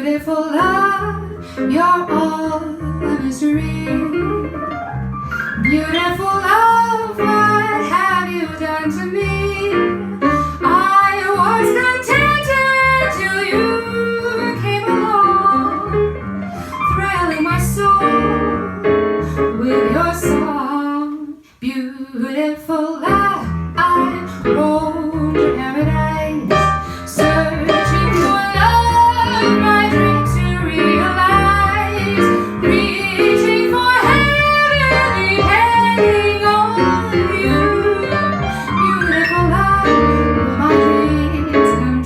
Beautiful love, you're all a mystery. Beautiful love, what have you done to me? I was contented till you came along, thrilling my soul with your song. Beautiful love, I roamed to paradise, searching for love, my dreams to realize, reaching for heaven, depending on you. Beautiful love, will my dreams come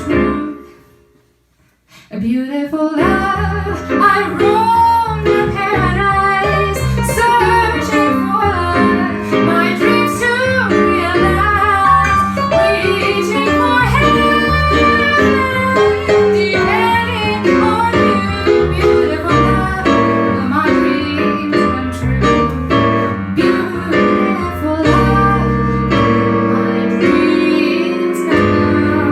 true? A beautiful love, I roam to paradise, searching for love, my dreams to realize, reaching for heaven, depending on you. Beautiful love, will my dreams come true? Beautiful love, will my dreams come true?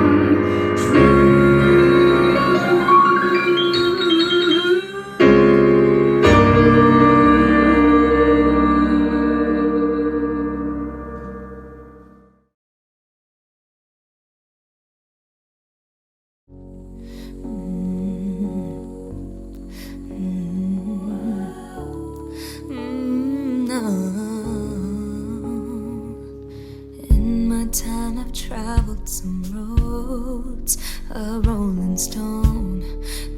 In my time I've traveled some roads, a rolling stone,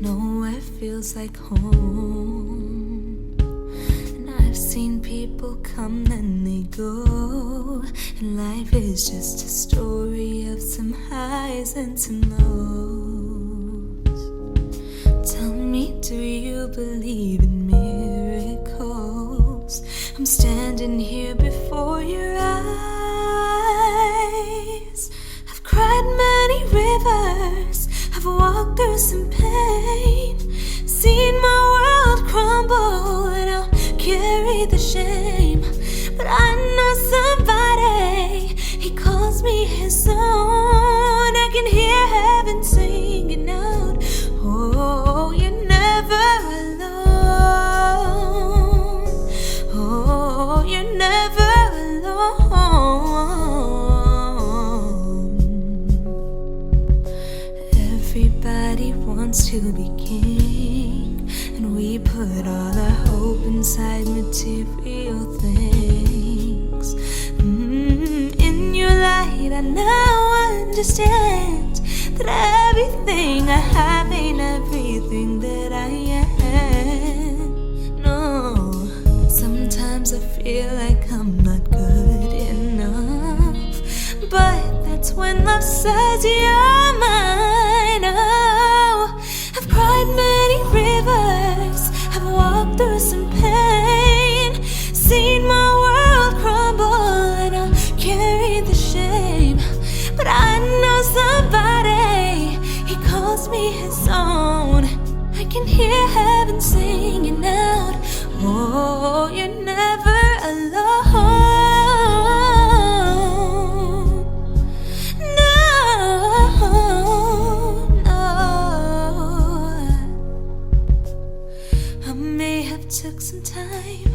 nowhere feels like home. And I've seen people come and they go, and life is just a story of some highs and some lows. Tell me, do you believe in miracles? I'm standing here before your eyes. I've cried many rivers, I've walked through some pain, seen my world crumble, and I'll carry the shame. But I know somebody, he calls me his own. I can hear heaven singing out, oh, you're never alone. Oh, you're never alone. Everybody wants to be king, and we put all our hope inside material things. In your light I now understand that everything I have ain't everything that I am. No, sometimes I feel like I'm not good enough, but that's when love says you're mine. Oh, I've cried many rivers, I've walked through some pain, seen my world crumble, and I'll carry the shame. But I know somebody, he calls me his own. I can hear heaven singing out, oh, you're never alone. No, no. I may have took some time,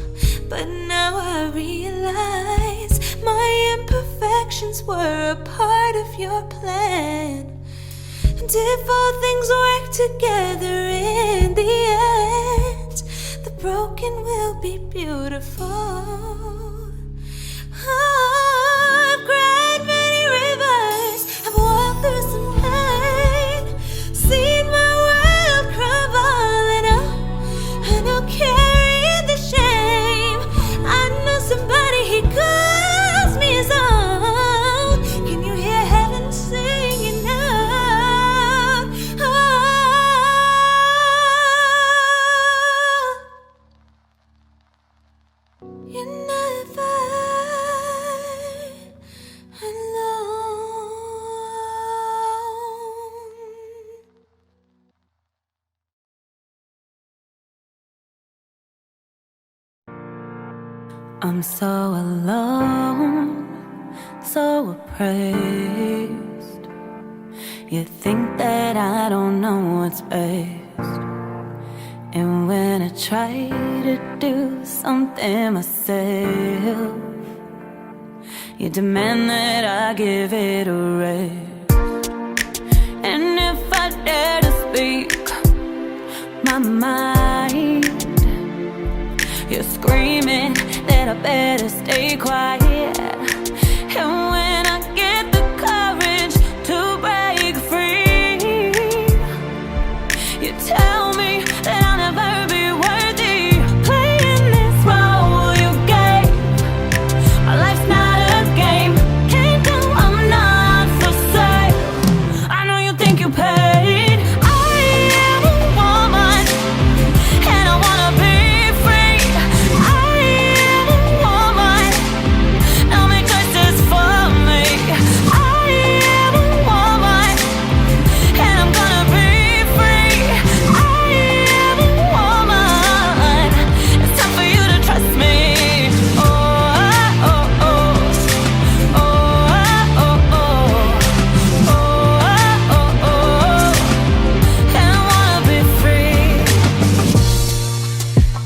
but now I realize my imperfections were a part of your plan. And if all things work together in the end, the broken will be beautiful. Oh, I've cried many rivers, I've walked through some pain, seen my world crumble, and I'll carry the shame. I know somebody, he calls me his own. Can you hear heaven singing out? Oh, you're never I'm so alone, so oppressed. You think that I don't know what's best. And when I try to do something myself, you demand that I give it a rest. And if I dare to speak my mind, you're screaming that I better stay quiet. And when I get the courage to break free, you tell me that I'll never be worthy. Playing this role you gave, my life's not a game. Can't do, I'm not for sale. I know you think you paid. I am a woman, and I wanna be free. I am a woman, now make choices for me. I am a woman, and I'm gonna be free. I am a woman, it's time for you to trust me. Oh, oh, oh, oh, oh, oh, oh, oh, oh, and I wanna be free.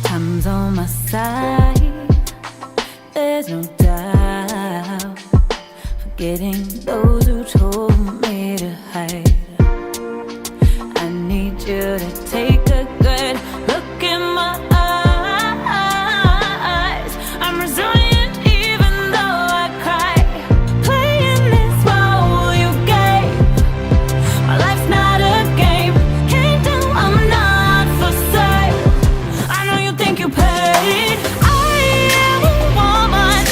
Time's on my side, there's no doubt. Forgetting those who told me to hide. I need you to take a good look in my eyes. I'm resilient even though I cry. Playing this role you gave, my life's not a game. Can't do, I'm not for sale. I know you think you paid. I am a woman,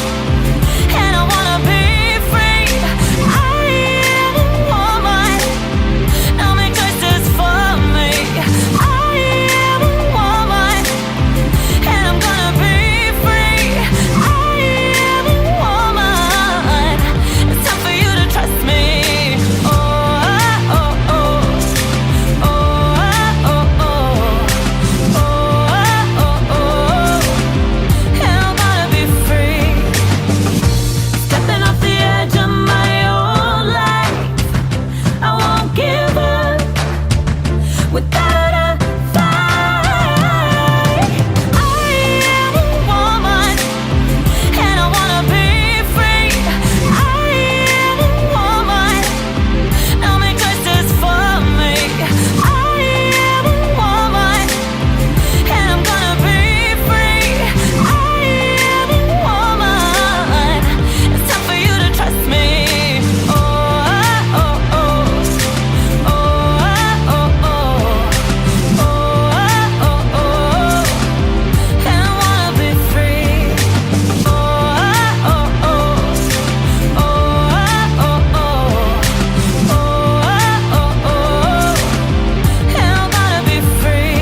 and I wanna be free. I am a woman, now make choices for me. I am a woman, and I'm gonna be free. I am a woman, it's time for you to trust me. Oh, oh, oh, oh, oh, oh, oh, oh, oh, and I'm gonna be free. Stepping off the edge of my own life, I won't give up without a fight. I am a woman, and I wanna be free. I am a woman, now make choices for me. I am a woman, and I'm gonna be free. I am a woman, it's time for you to trust me. Oh, oh, oh, oh, oh, oh, oh, oh, oh, oh, and I wanna be free. Oh, oh, oh, oh, oh, oh, oh, oh, and I'm gonna be free.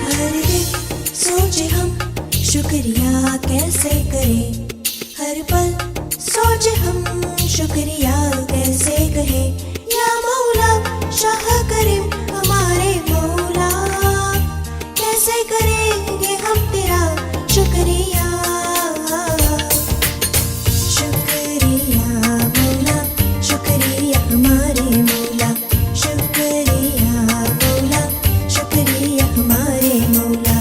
हर दिन सोचे हम शुक्रिया कैसे करें, हर पल सोचे हम शुक्रिया कैसे कहें। या मौला शाह करीम हमारे मौला, कैसे करेंगे हम तेरा शुक्रिया। शुक्रिया मौला, शुक्रिया हमारे मौला, शुक्रिया मौला, शुक्रिया हमारे मौला।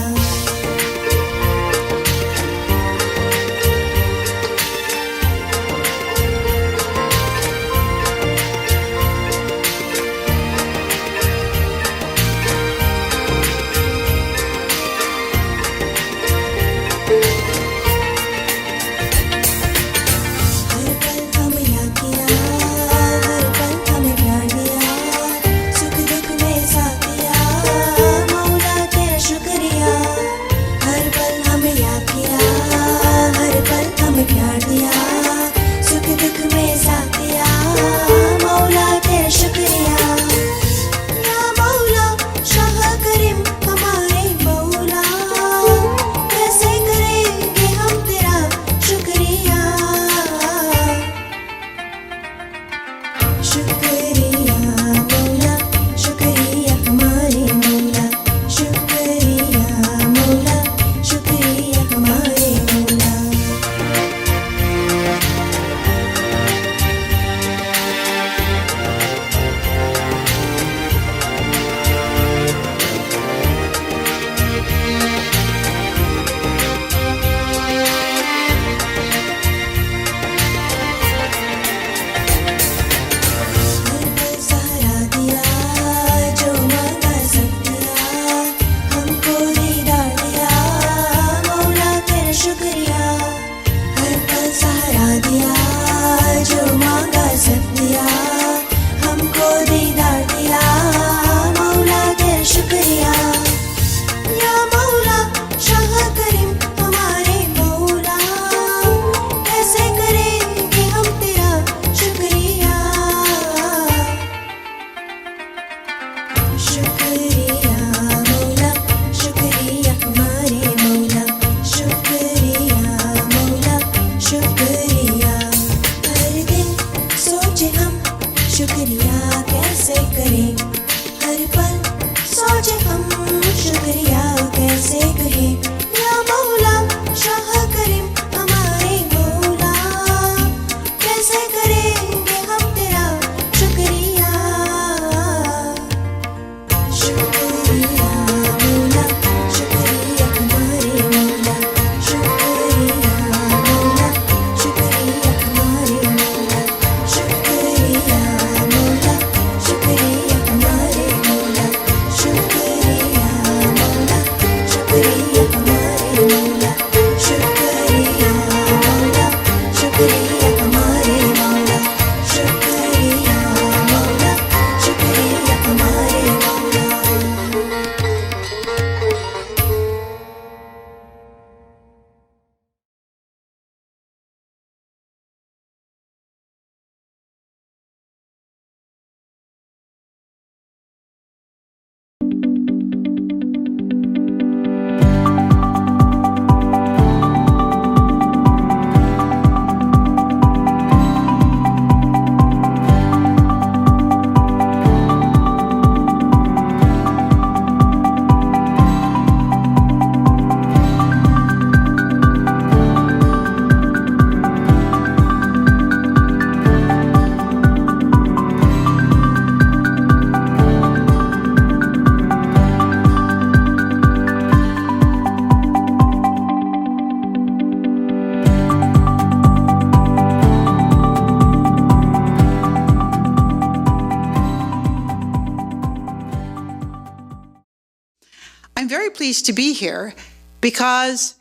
pleased to be here because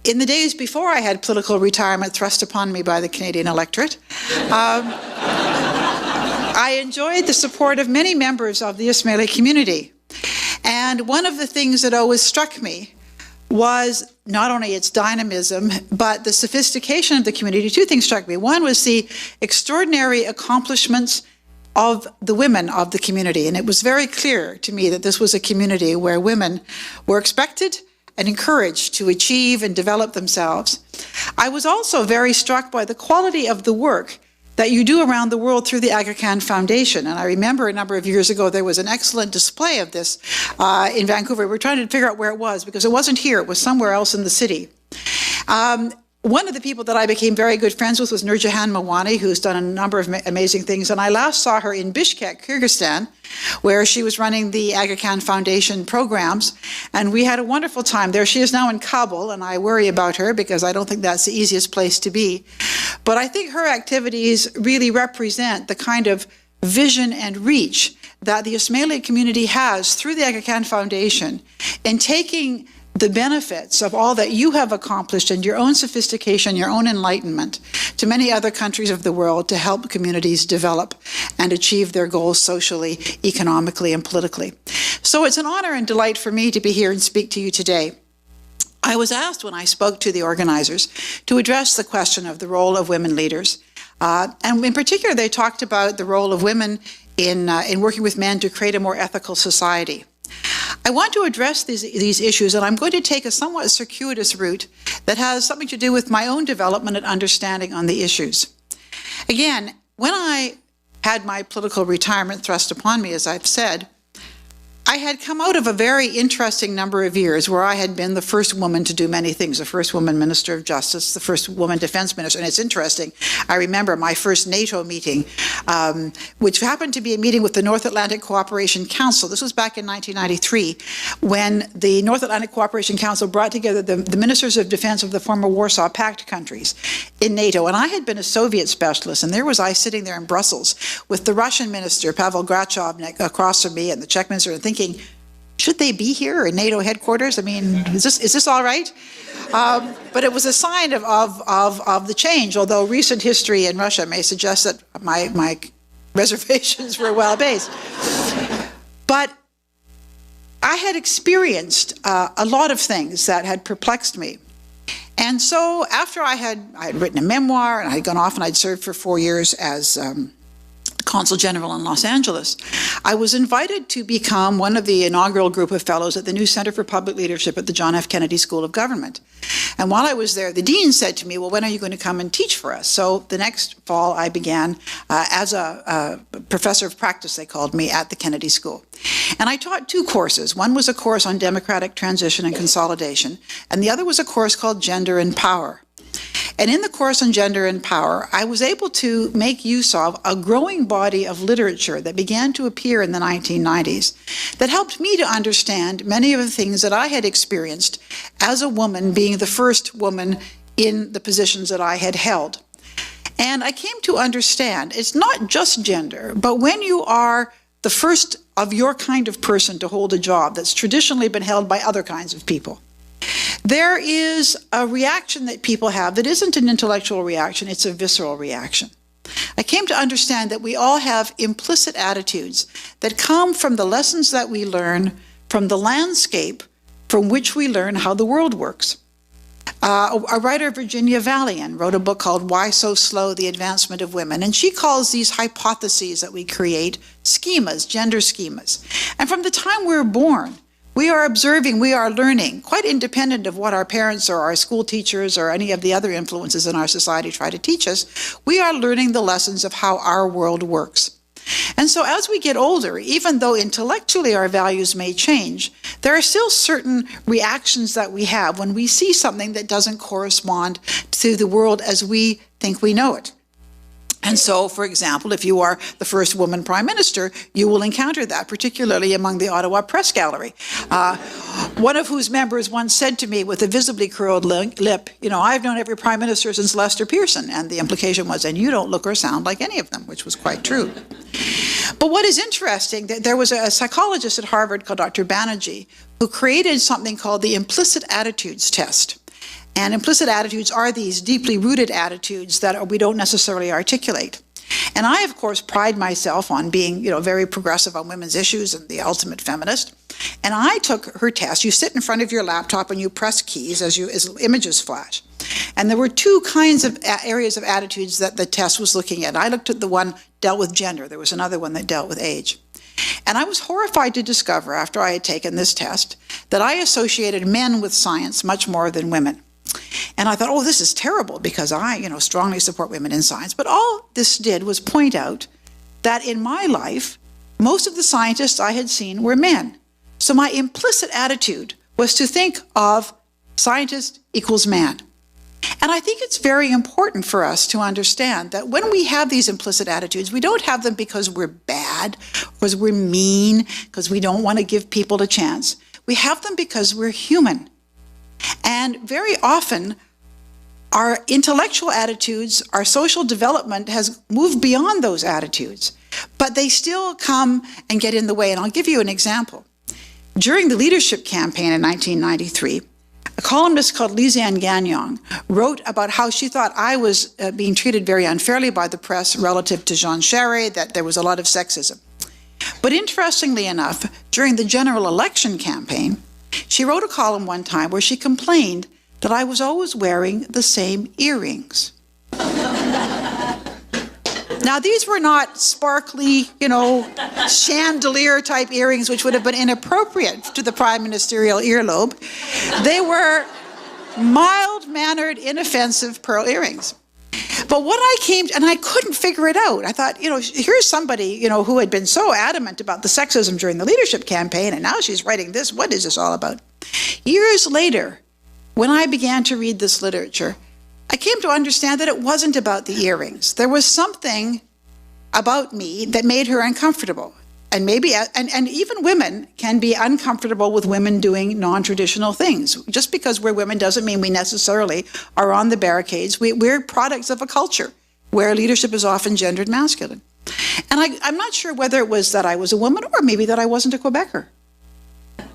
in the days before I had political retirement thrust upon me by the Canadian electorate, I enjoyed the support of many members of the Ismaili community. And one of the things that always struck me was not only its dynamism, but the sophistication of the community. Two things struck me. One was the extraordinary accomplishments of the women of the community. And it was very clear to me that this was a community where women were expected and encouraged to achieve and develop themselves. I was also very struck by the quality of the work that you do around the world through the Aga Khan Foundation. And I remember a number of years ago, there was an excellent display of this in Vancouver. We were trying to figure out where it was because it wasn't here, it was somewhere else in the city. One of the people that I became very good friends with was Nurjahan Mawani, who's done a number of amazing things. And I last saw her in Bishkek, Kyrgyzstan, where she was running the Aga Khan Foundation programs. And we had a wonderful time there. She is now in Kabul, and I worry about her because I don't think that's the easiest place to be. But I think her activities really represent the kind of vision and reach that the Ismaili community has through the Aga Khan Foundation in taking the benefits of all that you have accomplished and your own sophistication, your own enlightenment to many other countries of the world to help communities develop and achieve their goals socially, economically, and politically. So it's an honor and delight for me to be here and speak to you today. I was asked when I spoke to the organizers to address the question of the role of women leaders. And in particular, they talked about the role of women in working with men to create a more ethical society. I want to address these issues, and I'm going to take a somewhat circuitous route that has something to do with my own development and understanding on the issues. Again, when I had my political retirement thrust upon me, as I've said, I had come out of a very interesting number of years where I had been the first woman to do many things, the first woman Minister of Justice, the first woman Defense Minister. And it's interesting, I remember my first NATO meeting, which happened to be a meeting with the North Atlantic Cooperation Council. This was back in 1993, when the North Atlantic Cooperation Council brought together the ministers of defense of the former Warsaw Pact countries in NATO. And I had been a Soviet specialist, and there was I sitting there in Brussels with the Russian minister, Pavel Grachov, across from me, and the Czech minister, and thinking, should they be here in NATO headquarters? I mean, is this all right? But it was a sign of the change, although recent history in Russia may suggest that my reservations were well-based. But I had experienced a lot of things that had perplexed me. And so after I had written a memoir, and I had gone off and I'd served for 4 years as Consul General in Los Angeles, I was invited to become one of the inaugural group of fellows at the new Center for Public Leadership at the John F. Kennedy School of Government. And while I was there, the dean said to me, well, when are you going to come and teach for us? So the next fall, I began as a professor of practice, they called me, at the Kennedy School. And I taught 2 courses. One was a course on democratic transition and consolidation, and the other was a course called Gender and Power. And in the course on gender and power, I was able to make use of a growing body of literature that began to appear in the 1990s that helped me to understand many of the things that I had experienced as a woman, being the first woman in the positions that I had held. And I came to understand it's not just gender, but when you are the first of your kind of person to hold a job that's traditionally been held by other kinds of people, there is a reaction that people have that isn't an intellectual reaction, it's a visceral reaction. I came to understand that we all have implicit attitudes that come from the lessons that we learn from the landscape from which we learn how the world works. A writer, Virginia Valian, wrote a book called Why So Slow? The Advancement of Women, and she calls these hypotheses that we create schemas, gender schemas. And from the time we're born, we are observing, we are learning, quite independent of what our parents or our school teachers or any of the other influences in our society try to teach us. We are learning the lessons of how our world works. And so as we get older, even though intellectually our values may change, there are still certain reactions that we have when we see something that doesn't correspond to the world as we think we know it. And so, for example, if you are the first woman prime minister, you will encounter that, particularly among the Ottawa Press Gallery. One of whose members once said to me with a visibly curled lip, you know, I've known every prime minister since Lester Pearson. And the implication was, and you don't look or sound like any of them, which was quite true. But what is interesting, that there was a psychologist at Harvard called Dr. Banerjee who created something called the implicit attitudes test. And implicit attitudes are these deeply rooted attitudes that we don't necessarily articulate. And I, of course, pride myself on being, very progressive on women's issues and the ultimate feminist. And I took her test. You sit in front of your laptop and you press keys as images flash. And there were two kinds of areas of attitudes that the test was looking at. I looked at the one dealt with gender. There was another one that dealt with age. And I was horrified to discover, after I had taken this test, that I associated men with science much more than women. And I thought, oh, this is terrible, because I, strongly support women in science. But all this did was point out that in my life, most of the scientists I had seen were men. So my implicit attitude was to think of scientist equals man. And I think it's very important for us to understand that when we have these implicit attitudes, we don't have them because we're bad, because we're mean, because we don't want to give people a chance. We have them because we're human. And very often, our intellectual attitudes, our social development has moved beyond those attitudes, but they still come and get in the way. And I'll give you an example. During the leadership campaign in 1993, a columnist called Lisanne Gagnon wrote about how she thought I was being treated very unfairly by the press relative to Jean Charest, that there was a lot of sexism. But interestingly enough, during the general election campaign, she wrote a column one time where she complained that I was always wearing the same earrings. Now, these were not sparkly, chandelier-type earrings, which would have been inappropriate to the prime ministerial earlobe. They were mild-mannered, inoffensive pearl earrings. But what I came to, and I couldn't figure it out. I thought, here's somebody, who had been so adamant about the sexism during the leadership campaign, and now she's writing this. What is this all about? Years later, when I began to read this literature, I came to understand that it wasn't about the earrings. There was something about me that made her uncomfortable. And maybe, and even women can be uncomfortable with women doing non-traditional things. Just because we're women doesn't mean we necessarily are on the barricades. We're products of a culture where leadership is often gendered masculine. And I'm not sure whether it was that I was a woman or maybe that I wasn't a Quebecer.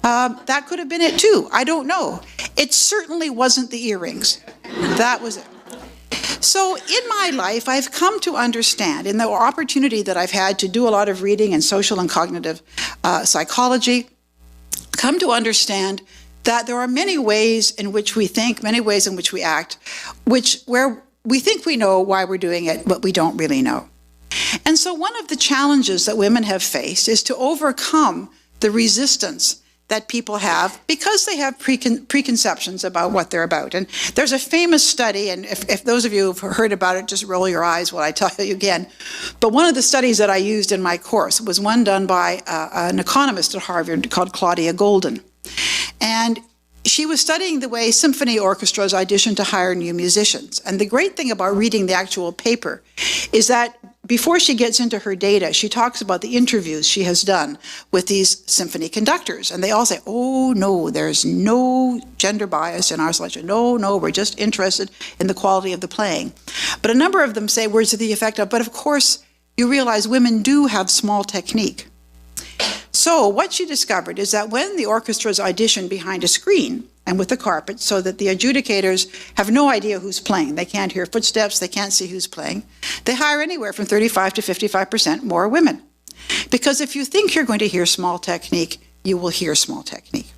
That could have been it too. I don't know. It certainly wasn't the earrings. That was it. So in my life, I've come to understand, in the opportunity that I've had to do a lot of reading in social and cognitive psychology, come to understand that there are many ways in which we think, many ways in which we act, where we think we know why we're doing it, but we don't really know. And so one of the challenges that women have faced is to overcome the resistance that people have because they have preconceptions about what they're about. And there's a famous study, and if those of you who've heard about it, just roll your eyes while I tell you again. But one of the studies that I used in my course was one done by an economist at Harvard called Claudia Golden. And she was studying the way symphony orchestras audition to hire new musicians. And the great thing about reading the actual paper is that before she gets into her data, she talks about the interviews she has done with these symphony conductors. And they all say, oh, no, there's no gender bias in our selection. No, we're just interested in the quality of the playing. But a number of them say words to the effect of, but of course, you realize women do have small technique. So what she discovered is that when the orchestras audition behind a screen and with a carpet so that the adjudicators have no idea who's playing, they can't hear footsteps, they can't see who's playing, they hire anywhere from 35 to 55% more women. Because if you think you're going to hear small technique, you will hear small technique.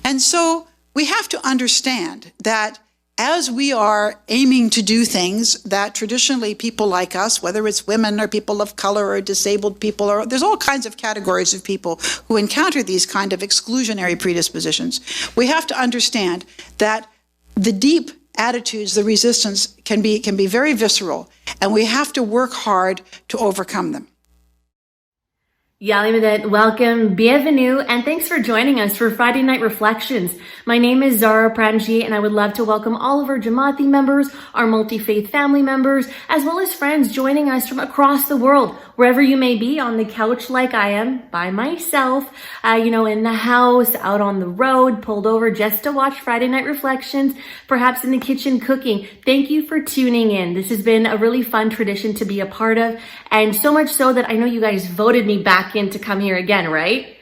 And so we have to understand that as we are aiming to do things that traditionally people like us, whether it's women or people of color or disabled people, or there's all kinds of categories of people who encounter these kind of exclusionary predispositions, we have to understand that the deep attitudes, the resistance can be very visceral, and we have to work hard to overcome them. Yalimadet, welcome, bienvenue, and thanks for joining us for Friday Night Reflections. My name is Zara Pranji, and I would love to welcome all of our Jamaati members, our multi-faith family members, as well as friends joining us from across the world, wherever you may be, on the couch like I am, by myself, in the house, out on the road, pulled over just to watch Friday Night Reflections, perhaps in the kitchen cooking. Thank you for tuning in. This has been a really fun tradition to be a part of, and so much so that I know you guys voted me back in to come here again, right?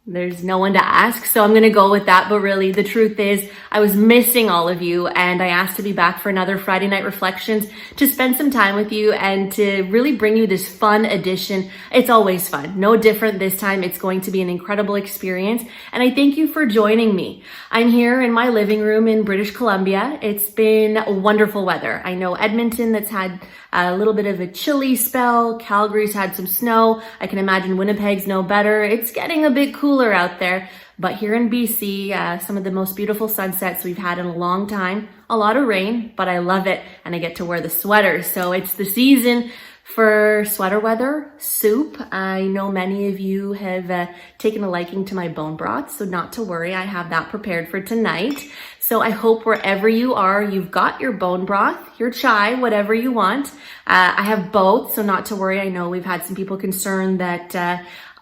There's no one to ask, so I'm going to go with that. But really, the truth is, I was missing all of you, and I asked to be back for another Friday Night Reflections to spend some time with you and to really bring you this fun edition. It's always fun. No different this time. It's going to be an incredible experience, and I thank you for joining me. I'm here in my living room in British Columbia. It's been wonderful weather. I know Edmonton, that's had a little bit of a chilly spell. Calgary's had some snow. I can imagine Winnipeg's no better. It's getting a bit cooler out there. But here in BC, some of the most beautiful sunsets we've had in a long time. A lot of rain, but I love it. And I get to wear the sweater. So it's the season for sweater weather, soup. I know many of you have taken a liking to my bone broth, so not to worry. I have that prepared for tonight. So I hope wherever you are, you've got your bone broth, your chai, whatever you want. I have both, so not to worry. I know we've had some people concerned that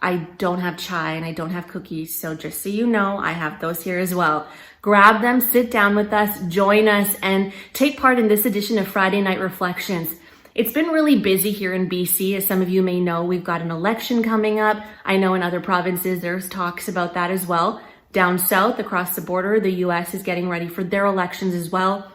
I don't have chai and I don't have cookies. So just so you know, I have those here as well. Grab them, sit down with us, join us, and take part in this edition of Friday Night Reflections. It's been really busy here in BC. As some of you may know, we've got an election coming up. I know in other provinces, there's talks about that as well. Down south, across the border, the US is getting ready for their elections as well.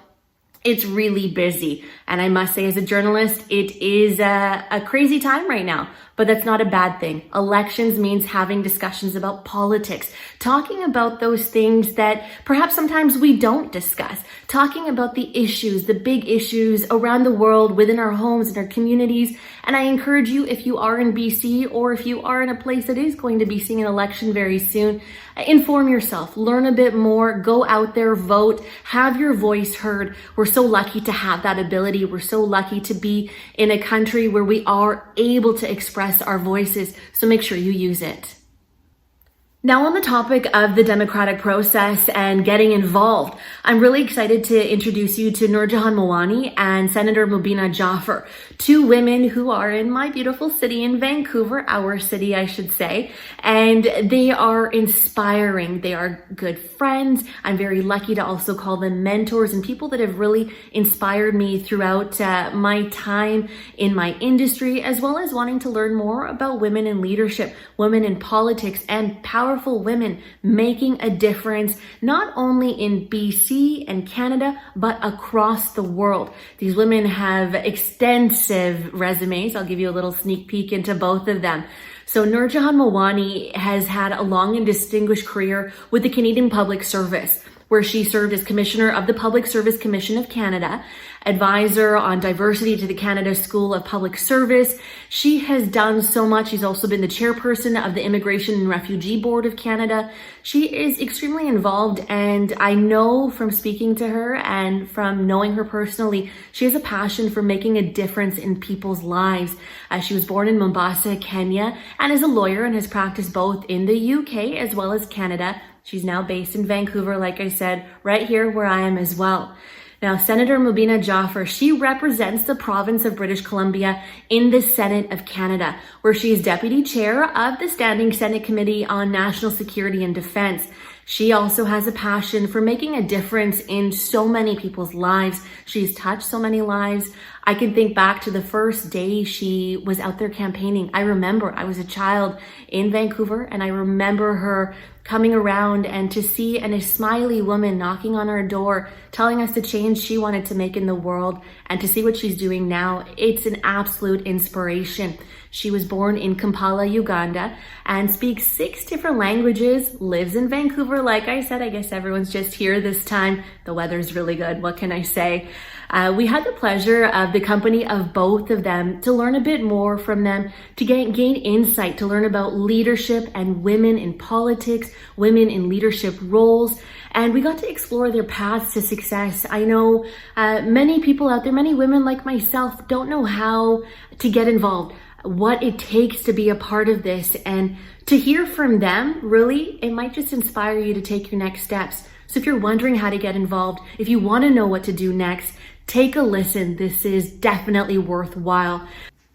It's really busy. And I must say, as a journalist, it is a crazy time right now. But that's not a bad thing. Elections means having discussions about politics, talking about those things that perhaps sometimes we don't discuss, talking about the issues, the big issues around the world, within our homes and our communities. And I encourage you, if you are in BC or if you are in a place that is going to be seeing an election very soon, inform yourself, learn a bit more, go out there, vote, have your voice heard. We're so lucky to have that ability. We're so lucky to be in a country where we are able to express our voices, so make sure you use it. Now, on the topic of the democratic process and getting involved, I'm really excited to introduce you to Nurjahan Mawani and Senator Mubina Jaffer, two women who are in my beautiful city in Vancouver, our city, I should say, and they are inspiring. They are good friends. I'm very lucky to also call them mentors and people that have really inspired me throughout my time in my industry, as well as wanting to learn more about women in leadership, women in politics, and powerful women making a difference, not only in BC and Canada, but across the world. These women have extensive resumes. I'll give you a little sneak peek into both of them. So Nurjahan Mawani has had a long and distinguished career with the Canadian Public Service, where she served as Commissioner of the Public Service Commission of Canada, advisor on diversity to the Canada School of Public Service. She has done so much. She's also been the chairperson of the Immigration and Refugee Board of Canada. She is extremely involved, and I know from speaking to her and from knowing her personally, she has a passion for making a difference in people's lives. She was born in Mombasa, Kenya, and is a lawyer and has practiced both in the UK as well as Canada. She's now based in Vancouver, like I said, right here where I am as well. Now, Senator Mubina Jaffer, she represents the province of British Columbia in the Senate of Canada, where she is Deputy Chair of the Standing Senate Committee on National Security and Defense. She also has a passion for making a difference in so many people's lives. She's touched so many lives. I can think back to the first day she was out there campaigning. I remember I was a child in Vancouver, and I remember her coming around and to see a smiley woman knocking on our door, telling us the change she wanted to make in the world, and to see what she's doing now. It's an absolute inspiration. She was born in Kampala, Uganda, and speaks 6 different languages, lives in Vancouver. Like I said, I guess everyone's just here this time. The weather's really good. What can I say? We had the pleasure of the company of both of them to learn a bit more from them, to gain insight, to learn about leadership and women in politics, women in leadership roles. And we got to explore their paths to success. I know many people out there, many women like myself, don't know how to get involved. what it takes to be a part of this. And to hear from them, really, it might just inspire you to take your next steps. So if you're wondering how to get involved, if you want to know what to do next, take a listen. This is definitely worthwhile.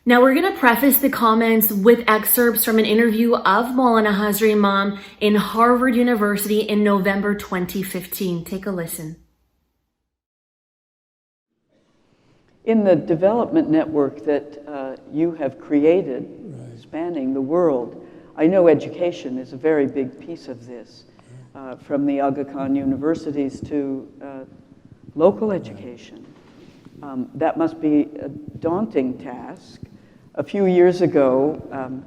Now, we're going to preface the comments with excerpts from an interview of Maulana Hazare Imam in Harvard University in November 2015. Take a listen. In the development network that you have created, spanning the world, I know education is a very big piece of this, from the Aga Khan universities to local education. That must be a daunting task. A few years ago,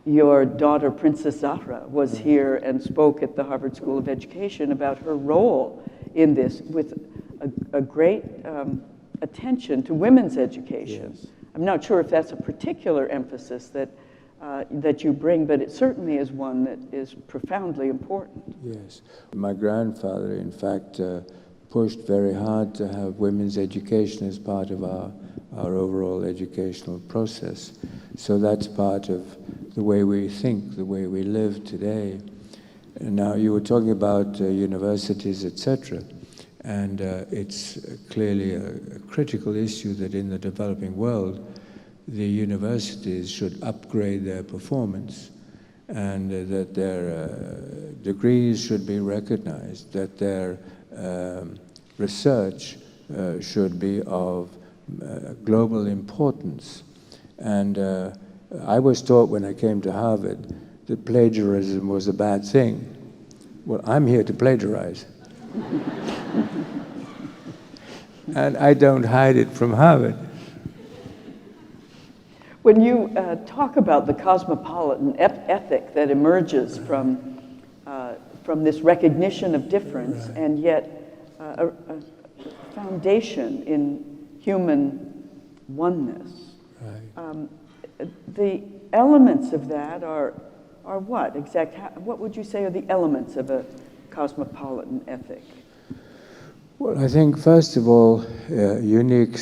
your daughter, Princess Zahra, was here and spoke at the Harvard School of Education about her role in this with a great attention to women's education. Yes. I'm not sure if that's a particular emphasis that you bring, but it certainly is one that is profoundly important. Yes. My grandfather, in fact, pushed very hard to have women's education as part of our overall educational process. So that's part of the way we think, the way we live today. And now you were talking about universities, etc. And it's clearly a critical issue that in the developing world, the universities should upgrade their performance, and that their degrees should be recognized, that their research should be of global importance. And I was taught when I came to Harvard that plagiarism was a bad thing. Well, I'm here to plagiarize. And I don't hide it from Harvard. When you talk about the cosmopolitan ethic that emerges from this recognition of difference, right, and yet a foundation in human oneness, right, the elements of that are what exactly? What would you say are the elements of a cosmopolitan ethic? Well, I think first of all, you need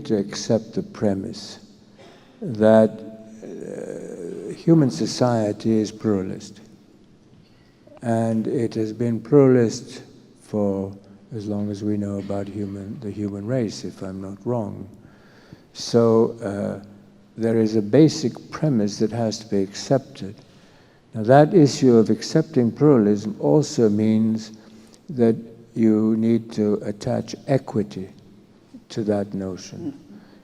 to accept the premise that human society is pluralist, and it has been pluralist for as long as we know about the human race, if I'm not wrong. So there is a basic premise that has to be accepted. Now, that issue of accepting pluralism also means that you need to attach equity to that notion.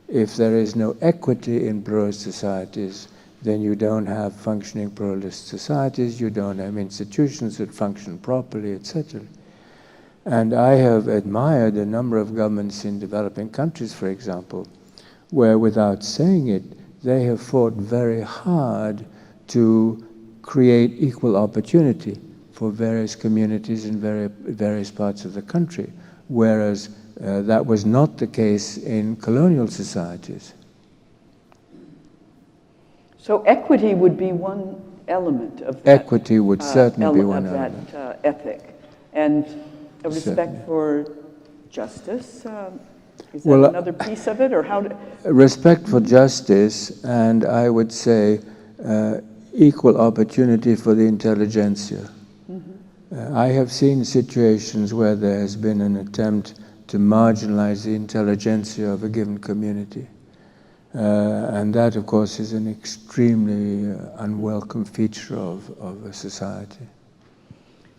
If there is no equity in pluralist societies, then you don't have functioning pluralist societies, you don't have institutions that function properly, etc. And I have admired a number of governments in developing countries, for example, where without saying it, they have fought very hard to create equal opportunity for various communities in various parts of the country, whereas that was not the case in colonial societies. So equity would be one element of that. Equity would certainly be one element. That ethic. And a respect for justice, is that another piece of it, or how do... Respect for justice, and I would say equal opportunity for the intelligentsia. I have seen situations where there has been an attempt to marginalize the intelligentsia of a given community. And that, of course, is an extremely unwelcome feature of a society.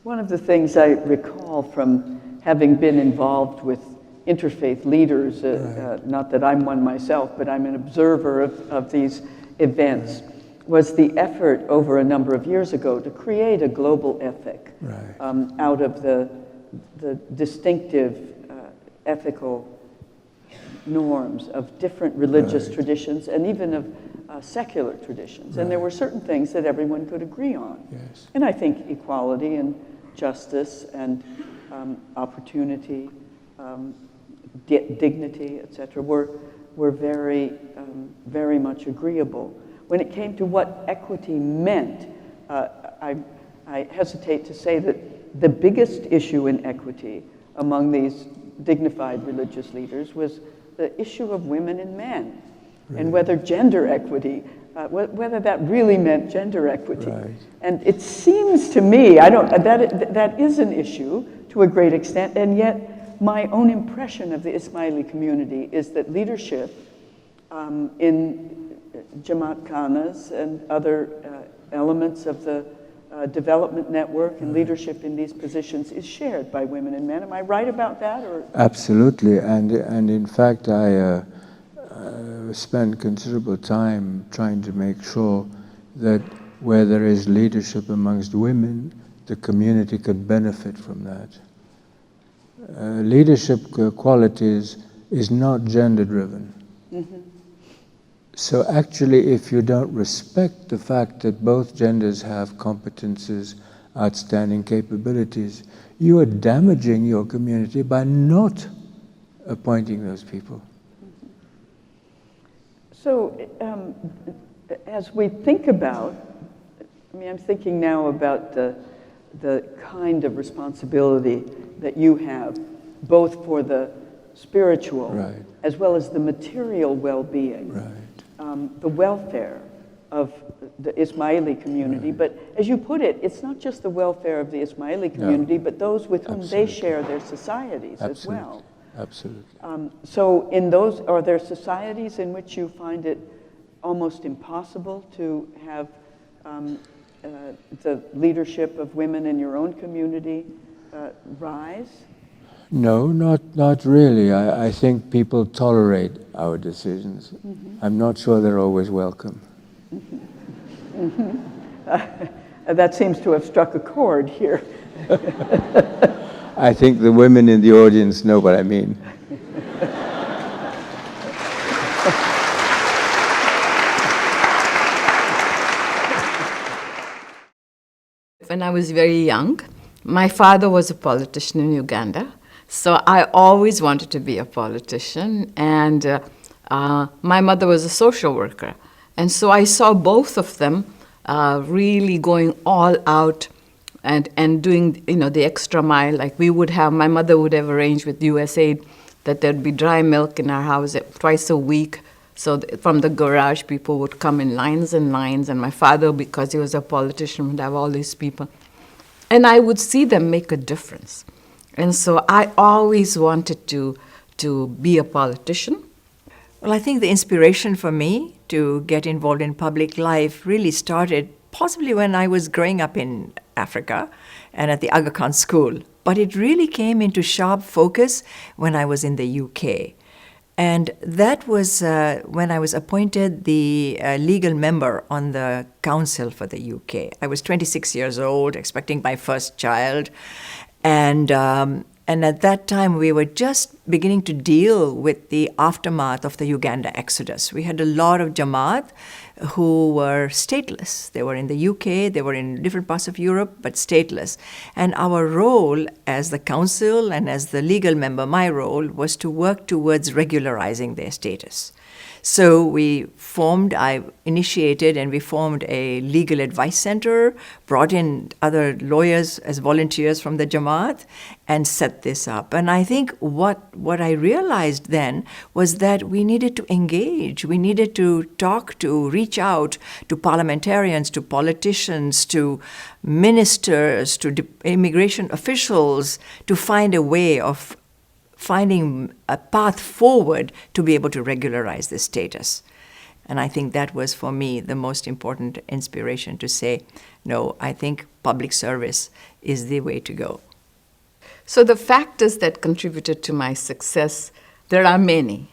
One of the things I recall from having been involved with interfaith leaders, not that I'm one myself, but I'm an observer of these events, was the effort over a number of years ago to create a global ethic out of the distinctive ethical norms of different religious traditions and even of secular traditions. And there were certain things that everyone could agree on. Yes. And I think equality and justice and opportunity, dignity, etc., were very, very much agreeable. When it came to what equity meant, I hesitate to say that the biggest issue in equity among these dignified religious leaders was the issue of women and men, and whether gender equity whether that really meant gender equity. Right. And it seems to me, that is an issue to a great extent, and yet my own impression of the Ismaili community is that leadership in Jamaat Khanas and other elements of the development network and leadership in these positions is shared by women and men. Am I right about that? Or? Absolutely, and in fact, I spend considerable time trying to make sure that where there is leadership amongst women, the community can benefit from that. Leadership qualities is not gender-driven. Mm-hmm. So actually, if you don't respect the fact that both genders have competences, outstanding capabilities, you are damaging your community by not appointing those people. So, as we think about, I'm thinking now about the kind of responsibility that you have, both for the spiritual Right. as well as the material well-being, Right. the welfare of the Ismaili community. Right. But as you put it, it's not just the welfare of the Ismaili community, but those with whom they share their societies as well. Absolutely. So in those, are there societies in which you find it almost impossible to have the leadership of women in your own community rise? No, not really. I think people tolerate our decisions. Mm-hmm. I'm not sure they're always welcome. Mm-hmm. That seems to have struck a chord here. I think the women in the audience know what I mean. When I was very young, my father was a politician in Uganda, so I always wanted to be a politician, and my mother was a social worker. And so I saw both of them really going all out and doing, the extra mile. Like my mother would have arranged with USAID that there'd be dry milk in our house twice a week. So from the garage, people would come in lines and lines, and my father, because he was a politician, would have all these people. And I would see them make a difference. And so I always wanted to be a politician. Well, I think the inspiration for me to get involved in public life really started possibly when I was growing up in Africa and at the Aga Khan School. But it really came into sharp focus when I was in the UK. And that was when I was appointed the legal member on the council for the UK. I was 26 years old, expecting my first child. And at that time, we were just beginning to deal with the aftermath of the Uganda exodus. We had a lot of Jamaat who were stateless. They were in the UK, they were in different parts of Europe, but stateless. And our role as the council and as the legal member, my role, was to work towards regularizing their status. So I initiated and we formed a legal advice center, brought in other lawyers as volunteers from the Jamaat, and set this up. And I think what I realized then was that we needed to engage. We needed to talk to, reach out to parliamentarians, to politicians, to ministers, to immigration officials, to find a way of finding a path forward to be able to regularize this status. And I think that was, for me, the most important inspiration to say, no, I think public service is the way to go. So the factors that contributed to my success, there are many.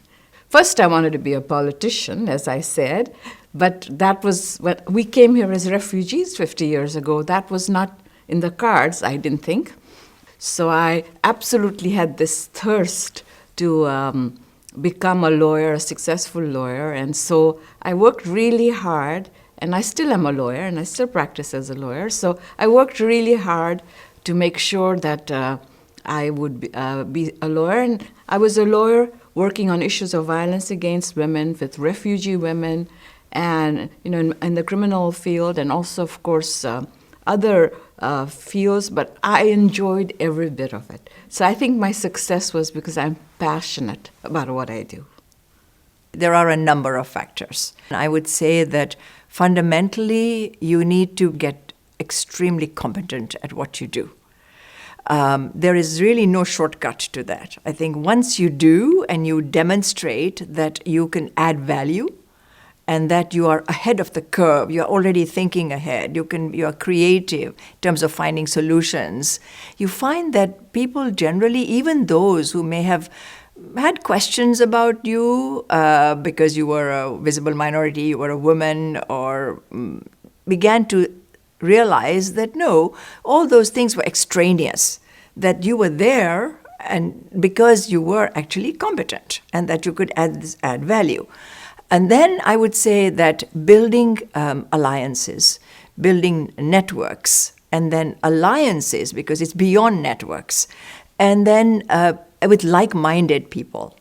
First, I wanted to be a politician, as I said, but that was when we came here as refugees 50 years ago. That was not in the cards, I didn't think. So I absolutely had this thirst to become a lawyer, a successful lawyer. And so I worked really hard, and I still am a lawyer, and I still practice as a lawyer. So I worked really hard to make sure that I would be a lawyer. And I was a lawyer working on issues of violence against women, with refugee women, and in the criminal field, and also, of course, other fields, but I enjoyed every bit of it. So I think my success was because I'm passionate about what I do. there are a number of factors. I would say that fundamentally, you need to get extremely competent at what you do. There is really no shortcut to that. I think once you do and you demonstrate that you can add value and that you are ahead of the curve, you're already thinking ahead, you are creative in terms of finding solutions, you find that people generally, even those who may have had questions about you because you were a visible minority, you were a woman, or began to realize that no, all those things were extraneous, that you were there and because you were actually competent and that you could add value. And then I would say that building alliances, building networks, and then alliances, because it's beyond networks, and then with like-minded people.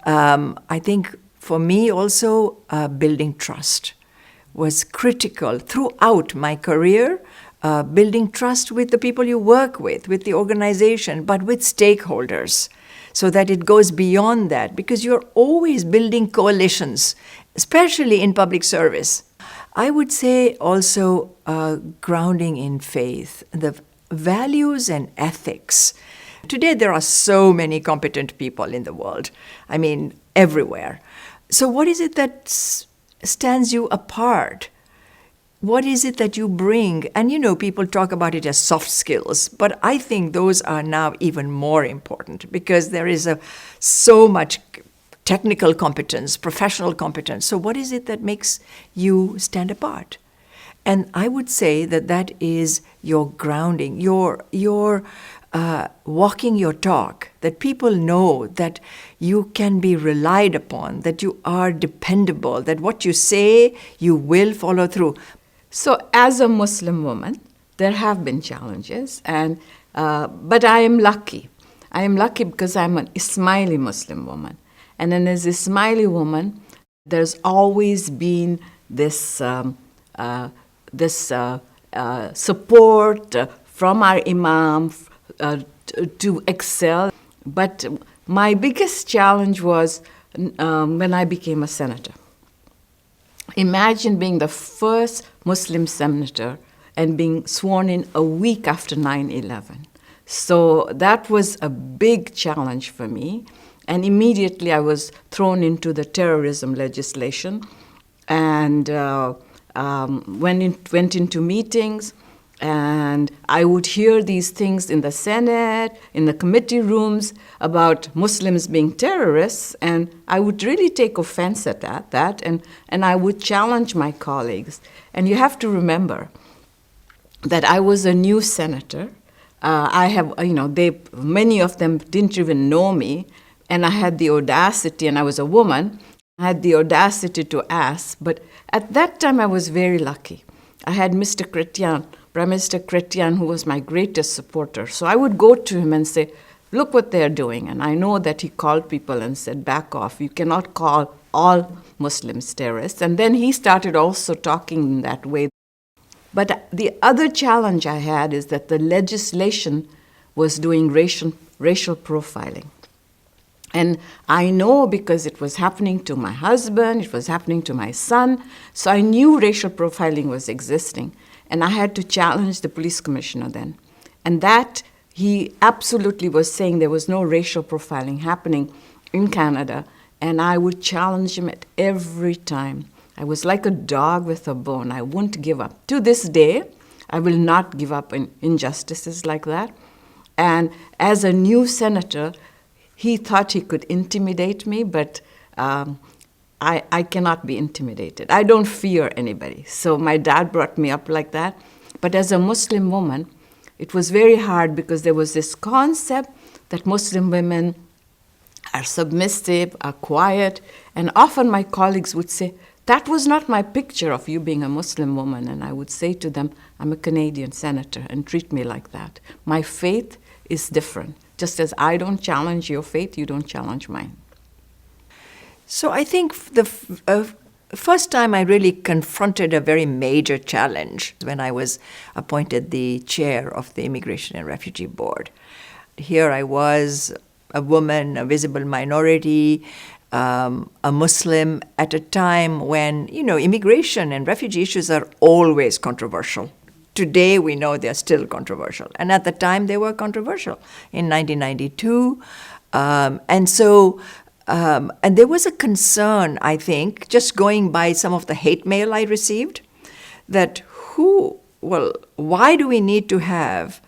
I think for me also building trust was critical throughout my career, building trust with the people you work with the organization, but with stakeholders, so that it goes beyond that, because you're always building coalitions, especially in public service. I would say also grounding in faith, the values and ethics. Today there are so many competent people in the world, I mean, everywhere. So what is it that stands you apart? What is it that you bring? And people talk about it as soft skills, but I think those are now even more important because there is so much technical competence, professional competence. So what is it that makes you stand apart? And I would say that is your grounding, your walking your talk, that people know that you can be relied upon, that you are dependable, that what you say, you will follow through. So as a Muslim woman, there have been challenges, but I am lucky. I am lucky because I'm an Ismaili Muslim woman. And then as an Ismaili woman, there's always been this support from our imam to excel. But my biggest challenge was when I became a senator. Imagine being the first Muslim senator and being sworn in a week after 9/11. So that was a big challenge for me. And immediately I was thrown into the terrorism legislation and went into meetings. And I would hear these things in the Senate, in the committee rooms about Muslims being terrorists, and I would really take offense at that, and I would challenge my colleagues. And you have to remember that I was a new senator. Many of them didn't even know me, and I had the audacity, and I was a woman, I had the audacity to ask. But at that time, I was very lucky. I had Mr. Chrétien, Prime Minister Chrétien, who was my greatest supporter. So I would go to him and say, look what they're doing. And I know that he called people and said, back off. You cannot call all Muslims terrorists. And then he started also talking in that way. But the other challenge I had is that the legislation was doing racial profiling. And I know because it was happening to my husband, it was happening to my son, so I knew racial profiling was existing. And I had to challenge the police commissioner then. And that, he absolutely was saying there was no racial profiling happening in Canada, and I would challenge him at every time. I was like a dog with a bone. I wouldn't give up. To this day, I will not give up in injustices like that. And as a new senator, he thought he could intimidate me, but I cannot be intimidated. I don't fear anybody. So my dad brought me up like that. But as a Muslim woman, it was very hard because there was this concept that Muslim women are submissive, are quiet. And often my colleagues would say, that was not my picture of you being a Muslim woman. And I would say to them, I'm a Canadian senator, and treat me like that. My faith is different. Just as I don't challenge your faith, you don't challenge mine. So I think the first time I really confronted a very major challenge when I was appointed the chair of the Immigration and Refugee Board. Here I was, a woman, a visible minority, a Muslim at a time when, immigration and refugee issues are always controversial. Today, we know they're still controversial. And at the time, they were controversial in 1992. And there was a concern, I think, just going by some of the hate mail I received, that why do we need to have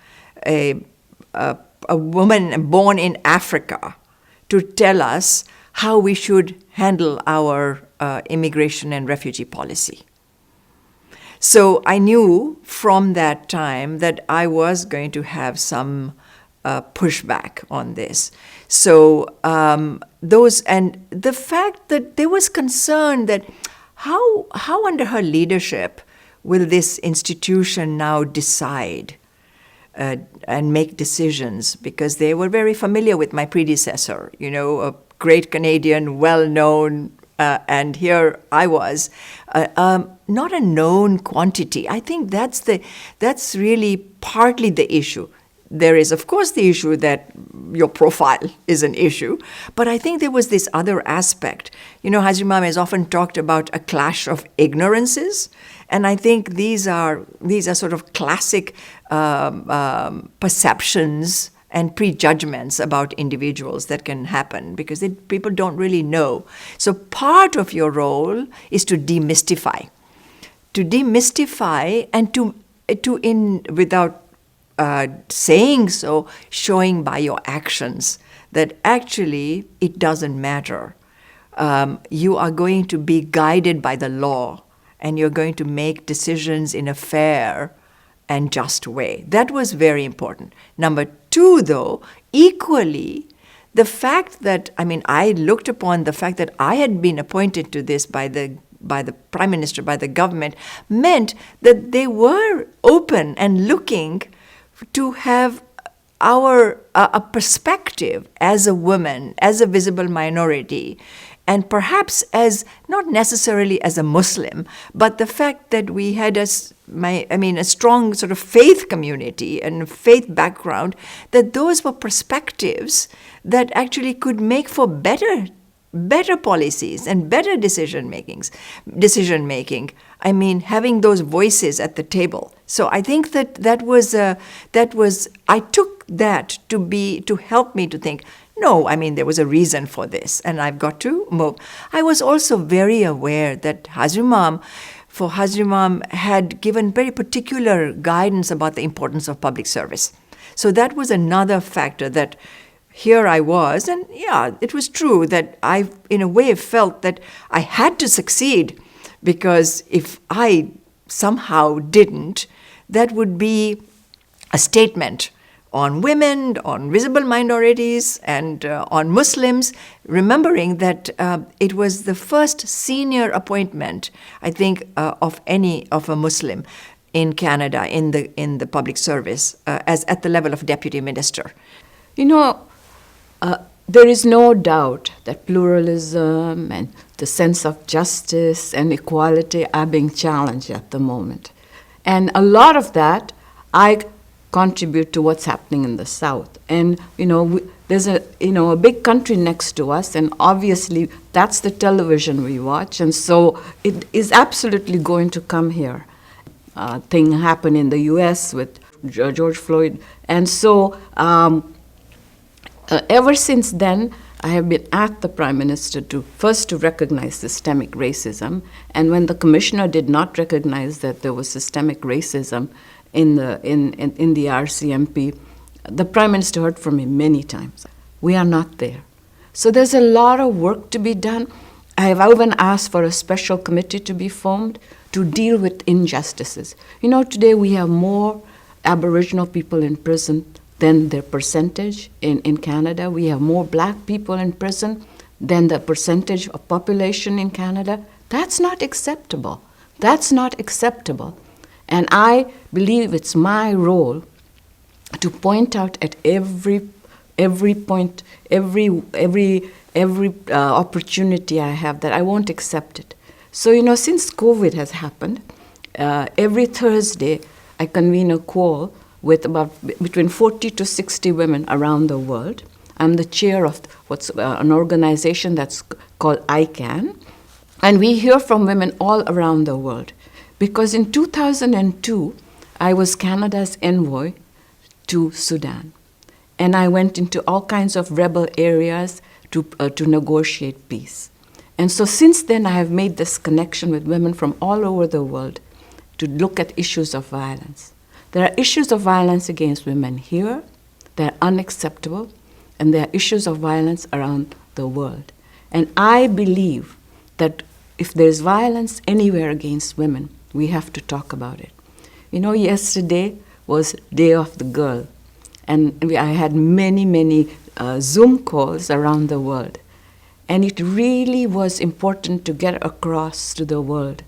a woman born in Africa to tell us how we should handle our immigration and refugee policy? So I knew from that time that I was going to have some pushback on this. So and the fact that there was concern that how under her leadership will this institution now decide and make decisions, because they were very familiar with my predecessor, a great Canadian, well-known, and here I was, not a known quantity. I think that's really partly the issue. There is, of course, the issue that your profile is an issue, but I think there was this other aspect. Hazimam has often talked about a clash of ignorances, and I think these are sort of classic perceptions and prejudgments about individuals that can happen because people don't really know. So part of your role is to demystify and without saying so, showing by your actions that actually it doesn't matter. You are going to be guided by the law, and you're going to make decisions in a fair and just way. That was very important. Number two, though, equally, the fact that, I looked upon the fact that I had been appointed to this by the Prime Minister, by the government, meant that they were open and looking to have a perspective as a woman, as a visible minority, and perhaps as not necessarily as a Muslim, but the fact that we had a strong sort of faith community and faith background, that those were perspectives that actually could make for better policies and better decision making. Having those voices at the table. So I think that was I took that to help me to think, no, there was a reason for this, and I've got to move. I was also very aware that Hazimam had given very particular guidance about the importance of public service. So that was another factor that here I was, and yeah, it was true that I, in a way, felt that I had to succeed, because if I somehow didn't, that would be a statement on women, on visible minorities, and on Muslims, remembering that it was the first senior appointment, I think, of a Muslim in Canada in the public service, as at the level of deputy minister. There is no doubt that pluralism and the sense of justice and equality are being challenged at the moment. And a lot of that I contribute to what's happening in the South. And, there's a big country next to us, and obviously that's the television we watch. And so it is absolutely going to come here. Thing happened in the U.S. with George Floyd. And so ever since then, I have been at the Prime Minister to recognize systemic racism. And when the commissioner did not recognize that there was systemic racism in the RCMP, the Prime Minister heard from me many times. We are not there. So there's a lot of work to be done. I have even asked for a special committee to be formed to deal with injustices. Today we have more Aboriginal people in prison than their percentage in Canada. We have more black people in prison than the percentage of population in Canada. That's not acceptable. And I believe it's my role to point out at every point, every opportunity I have that I won't accept it. So, since COVID has happened, every Thursday I convene a call with about between 40 to 60 women around the world. I'm the chair of what's an organization that's called ICANN. And we hear from women all around the world. Because in 2002, I was Canada's envoy to Sudan. And I went into all kinds of rebel areas to negotiate peace. And so since then, I have made this connection with women from all over the world to look at issues of violence. There are issues of violence against women here. They're unacceptable. And there are issues of violence around the world. And I believe that if there's violence anywhere against women, we have to talk about it. You know, yesterday was Day of the Girl. And I had many Zoom calls around the world. And it really was important to get across to the world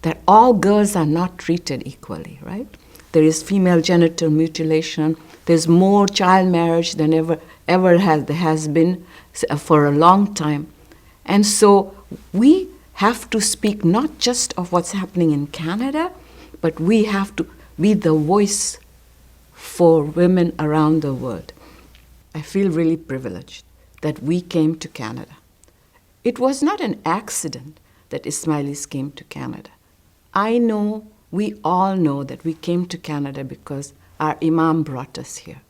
that all girls are not treated equally, right? There is female genital mutilation. There's more child marriage than ever has been for a long time. And so we have to speak not just of what's happening in Canada, but we have to be the voice for women around the world. I feel really privileged that we came to Canada. It was not an accident that Ismailis came to Canada. I know, we all know that we came to Canada because our Imam brought us here.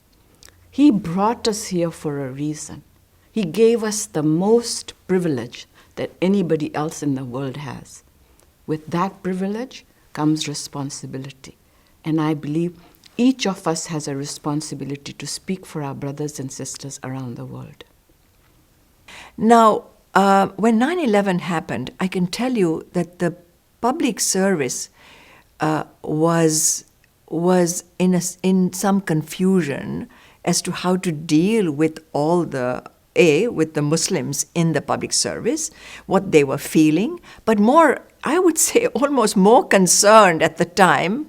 He brought us here for a reason. He gave us the most privilege that anybody else in the world has. With that privilege comes responsibility. And I believe each of us has a responsibility to speak for our brothers and sisters around the world. Now, when 9/11 happened, I can tell you that the public service was in some confusion as to how to deal with all with the Muslims in the public service, what they were feeling, but more, I would say, almost more concerned at the time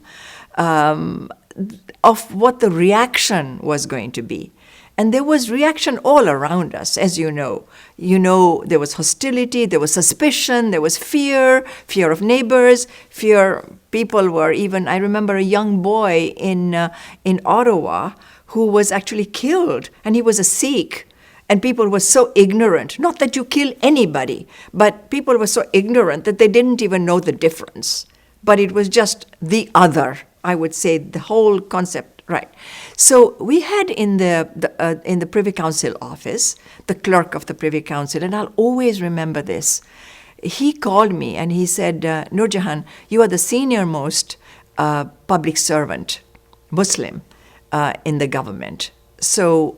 of what the reaction was going to be. And there was reaction all around us, as you know. You know, there was hostility, there was suspicion, there was fear of neighbors, people were even, I remember a young boy in Ottawa who was actually killed, and he was a Sikh. And people were so ignorant, not that you kill anybody, but people were so ignorant that they didn't even know the difference. But it was just the other, I would say, the whole concept, right? So we had in the Privy Council office, the clerk of the Privy Council, and I'll always remember this. He called me and he said, Nurjahan, you are the senior most public servant, Muslim, in the government. So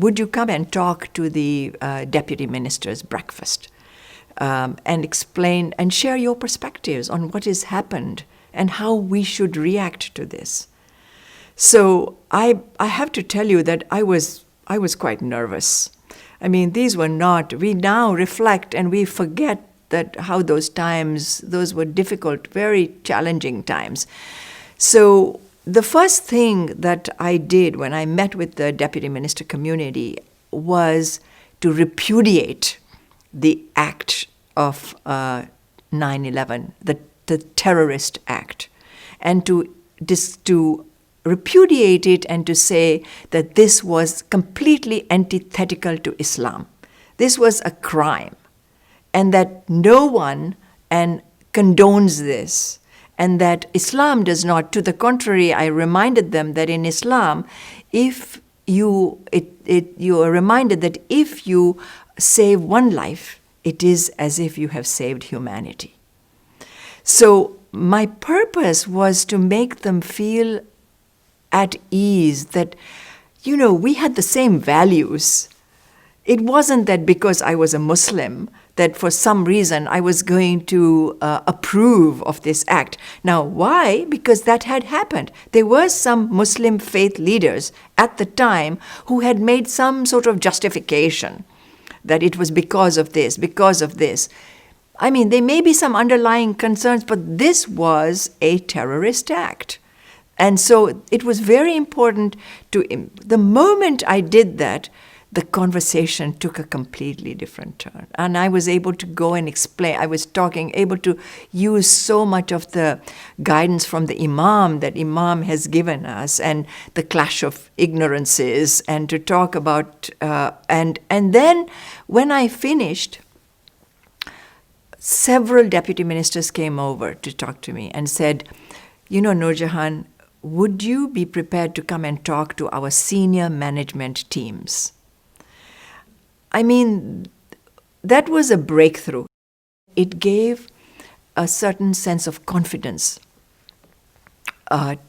would you come and talk to the deputy minister's breakfast and explain and share your perspectives on what has happened and how we should react to this? So I have to tell you that I was quite nervous. I mean, these were not, we now reflect and we forget that how those were difficult, very challenging times. So the first thing that I did when I met with the deputy minister community was to repudiate the act of 9/11, the terrorist act, and to repudiate it and to say that this was completely antithetical to Islam. This was a crime, and that no one condones this. And that Islam does not. To the contrary, I reminded them that in Islam, you are reminded that if you save one life, it is as if you have saved humanity. So my purpose was to make them feel at ease that, we had the same values. It wasn't that because I was a Muslim that for some reason I was going to approve of this act. Now, why? Because that had happened. There were some Muslim faith leaders at the time who had made some sort of justification that it was because of this. I mean, there may be some underlying concerns, but this was a terrorist act. And so it was very important the moment I did that, the conversation took a completely different turn. And I was able to go and explain. I was able to use so much of the guidance from the Imam that Imam has given us, and the clash of ignorances, and to talk about, and then when I finished, several deputy ministers came over to talk to me and said, Noor Jahan, would you be prepared to come and talk to our senior management teams? I mean, that was a breakthrough. It gave a certain sense of confidence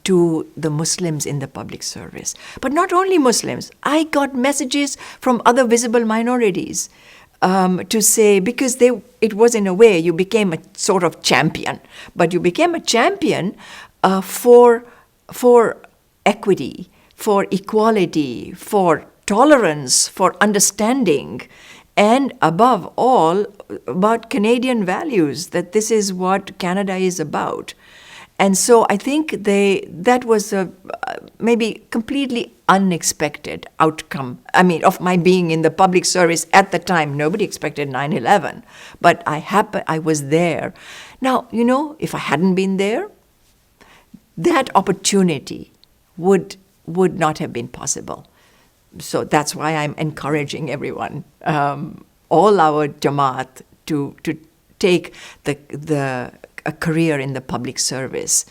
to the Muslims in the public service. But not only Muslims. I got messages from other visible minorities to say, because it was in a way, you became a sort of champion. But you became a champion for equity, for equality, for tolerance, for understanding, and above all, about Canadian values, that this is what Canada is about. And so I think that was a maybe completely unexpected outcome, of my being in the public service at the time. Nobody expected 9/11, but I was there. Now, if I hadn't been there, that opportunity would not have been possible. So that's why I'm encouraging everyone, all our Jamaat, to take a career in the public service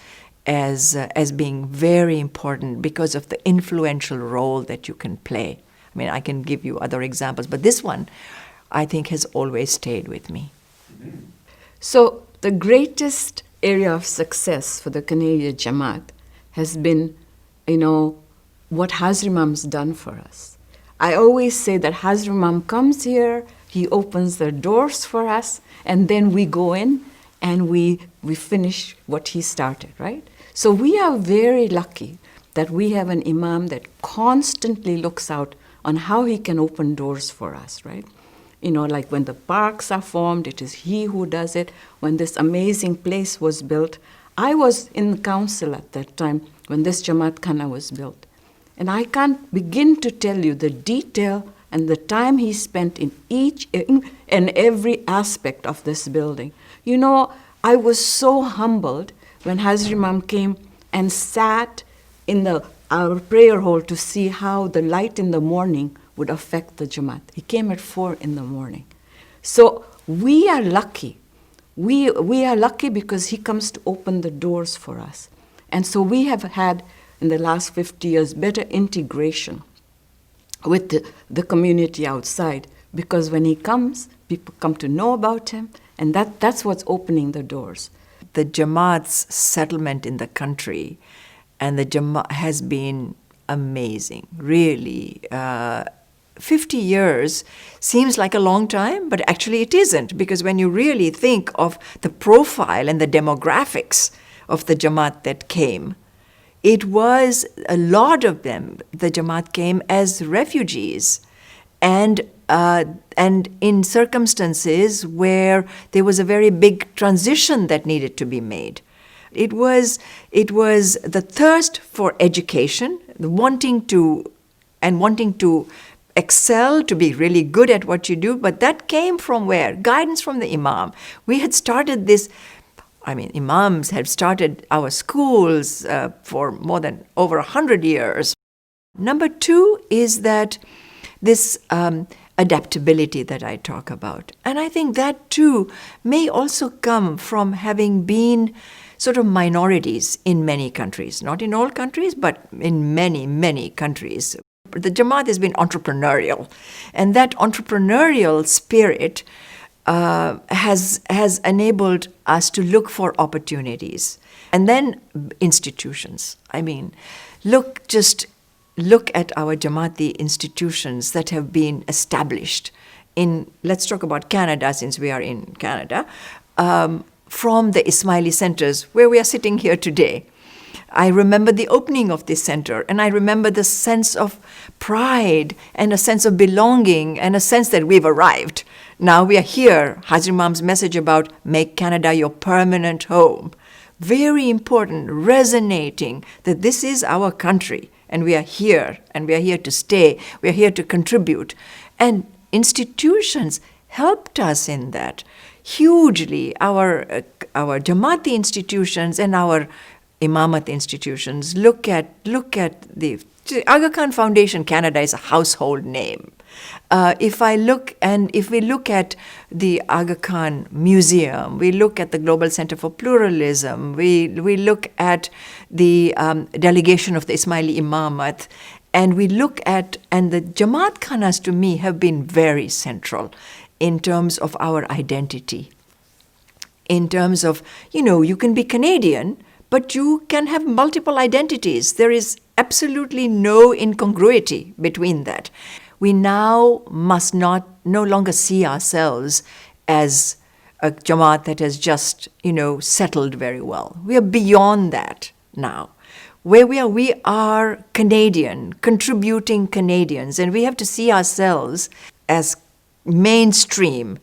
as being very important because of the influential role that you can play. I can give you other examples, but this one, I think, has always stayed with me. So the greatest area of success for the Canadian Jamaat has been, what Hazrat Imam's done for us. I always say that Hazrat Imam comes here, he opens the doors for us, and then we go in and we finish what he started, right? So we are very lucky that we have an Imam that constantly looks out on how he can open doors for us, right? Like when the parks are formed, it is he who does it. When this amazing place was built, I was in council at that time when this Jamaat Khana was built. And I can't begin to tell you the detail and the time he spent in each and every aspect of this building. I was so humbled when Hazrat Imam came and sat in our prayer hall to see how the light in the morning would affect the Jamaat. He came at 4 a.m. So we are lucky. We are lucky because he comes to open the doors for us. And so we have had, in the last 50 years, better integration with the community outside, because when he comes, people come to know about him, and that's what's opening the doors. The Jamaat's settlement in the country and the Jamaat has been amazing, really. 50 years seems like a long time, but actually it isn't, because when you really think of the profile and the demographics of the Jamaat that came, it was a lot of them, the Jamaat came as refugees, and in circumstances where there was a very big transition that needed to be made. It was the thirst for education, wanting to excel, to be really good at what you do, but that came from where? Guidance from the Imam. We had started this, Imams had started our schools for more than over 100 years. Number 2 is that this adaptability that I talk about. And I think that too may also come from having been sort of minorities in many countries. Not in all countries, but in many, many countries. The Jamaat has been entrepreneurial. And that entrepreneurial spirit has enabled us to look for opportunities. And then institutions. Look at our Jamaati institutions that have been established in, let's talk about Canada since we are in Canada, from the Ismaili centers where we are sitting here today. I remember the opening of this center, and I remember the sense of pride and a sense of belonging and a sense that we've arrived. Now we are here. Hazrat Imam's message about make Canada your permanent home. Very important, resonating that this is our country and we are here, and we are here to stay. We are here to contribute. And institutions helped us in that hugely. Our Jamaati institutions and our Imamat institutions look at the Aga Khan Foundation Canada is a household name. If we look at the Aga Khan Museum, we look at the Global Center for Pluralism, we look at the delegation of the Ismaili Imamat, and we look at, and the Jamaat Khanas to me have been very central in terms of our identity. In terms of, you can be Canadian, but you can have multiple identities. There is absolutely no incongruity between that. We now must no longer see ourselves as a Jamaat that has just, settled very well. We are beyond that now. Where we are Canadian, contributing Canadians, and we have to see ourselves as mainstream,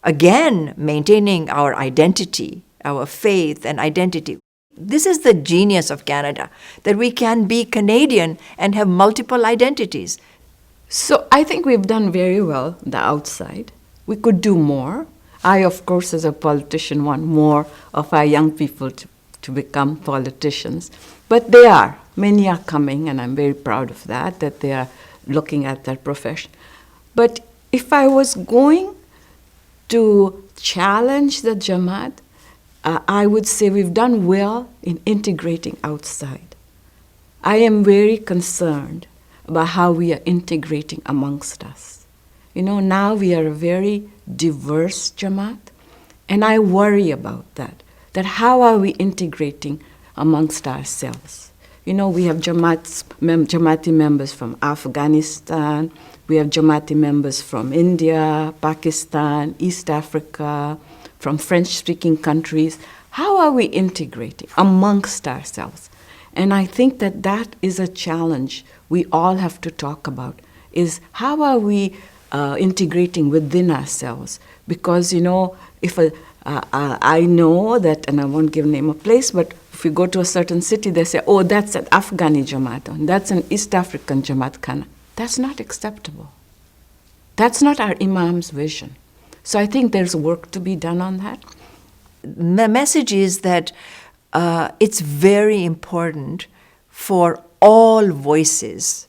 again, maintaining our identity, our faith and identity. This is the genius of Canada, that we can be Canadian and have multiple identities. So I think we've done very well on the outside. We could do more. I, of course, as a politician, want more of our young people to become politicians. But many are coming, and I'm very proud of that they are looking at that profession. But if I was going to challenge the Jamaat, I would say we've done well in integrating outside. I am very concerned about how we are integrating amongst us. Now we are a very diverse Jamaat, and I worry about that how are we integrating amongst ourselves? We have Jamaati members from Afghanistan, we have Jamaati members from India, Pakistan, East Africa, from French-speaking countries. How are we integrating amongst ourselves? And I think that is a challenge we all have to talk about, is how are we integrating within ourselves? Because, if I know that, and I won't give name of place, but if we go to a certain city, they say, oh, that's an Afghani Jamaat, and that's an East African Jamaat Khana. That's not acceptable. That's not our Imam's vision. So I think there's work to be done on that. The message is that it's very important for all voices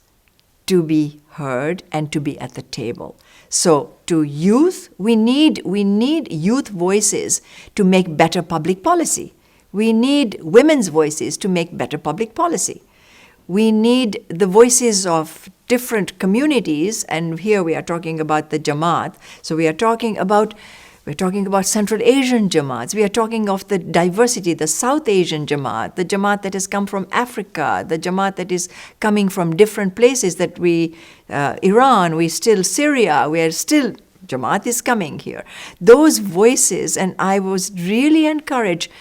to be heard and to be at the table. So to youth, we need youth voices to make better public policy. We need women's voices to make better public policy. We need the voices of different communities, and here we are talking about the Jamaat. So we're talking about Central Asian Jamaats. We are talking of the diversity, the South Asian Jamaat, the Jamaat that has come from Africa, the Jamaat that is coming from different places Iran, Syria, Jamaat is coming here. Those voices, and I was really encouraged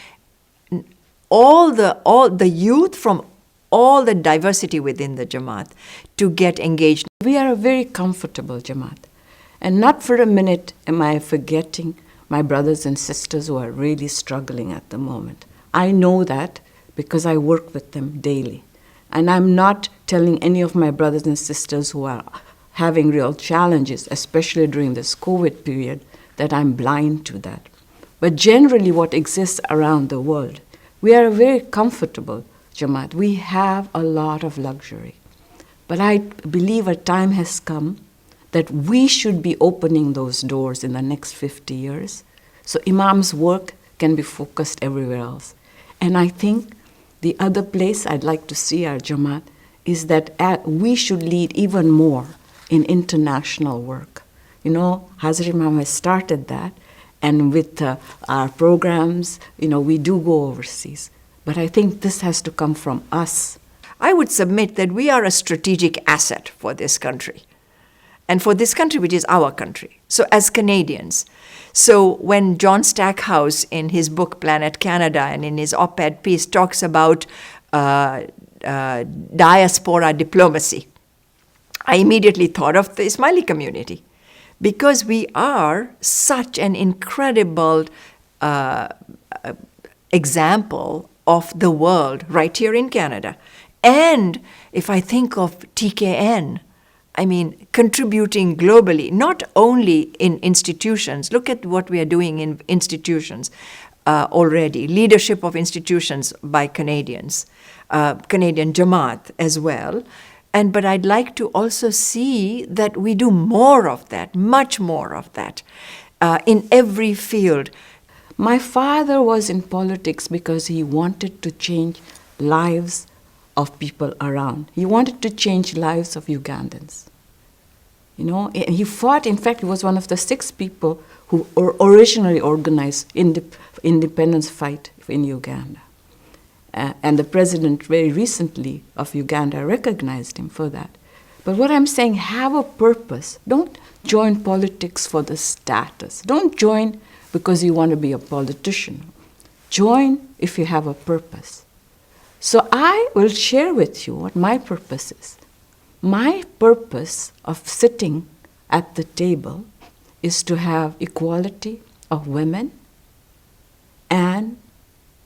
all the youth from all the diversity within the Jamaat to get engaged. We are a very comfortable Jamaat. And not for a minute am I forgetting my brothers and sisters who are really struggling at the moment. I know that because I work with them daily. And I'm not telling any of my brothers and sisters who are having real challenges, especially during this COVID period, that I'm blind to that. But generally what exists around the world, we are a very comfortable Jamaat. We have a lot of luxury. But I believe a time has come that we should be opening those doors in the next 50 years. So Imam's work can be focused everywhere else. And I think the other place I'd like to see our Jamaat is that we should lead even more in international work. Hazrat Imam has started that, and with our programs, we do go overseas. But I think this has to come from us. I would submit that we are a strategic asset for this country. And for this country, which is our country. So as Canadians. So when John Stackhouse in his book Planet Canada and in his op-ed piece talks about diaspora diplomacy, I immediately thought of the Ismaili community. Because we are such an incredible example of the world right here in Canada. And if I think of TKN, I mean, contributing globally, not only in institutions. Look at what we are doing in institutions already. Leadership of institutions by Canadians, Canadian Jamaat as well. But I'd like to also see that we do more of that, much more of that, in every field. My father was in politics because he wanted to change lives of people around. He wanted to change lives of Ugandans. You know, and he fought. In fact, he was one of the 6 people who originally organized independence fight in Uganda. And the president very recently of Uganda recognized him for that. But what I'm saying, have a purpose. Don't join politics for the status. Don't join because you want to be a politician. Join if you have a purpose. So I will share with you what my purpose is. My purpose of sitting at the table is to have equality of women and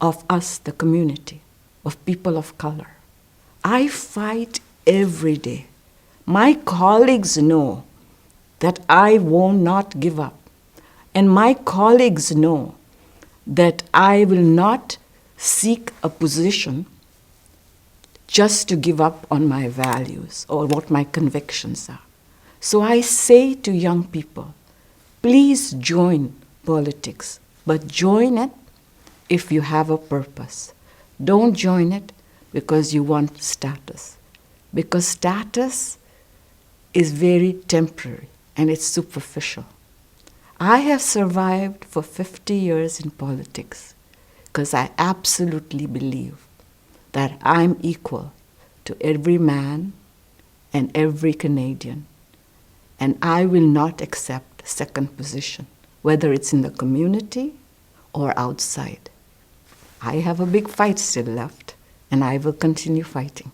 of us, the community, of people of color. I fight every day. My colleagues know that I will not give up. And my colleagues know that I will not seek a position just to give up on my values or what my convictions are. So I say to young people, please join politics, but join it if you have a purpose. Don't join it because you want status, because status is very temporary and it's superficial. I have survived for 50 years in politics because I absolutely believe that I'm equal to every man and every Canadian, and I will not accept second position, whether it's in the community or outside. I have a big fight still left, and I will continue fighting.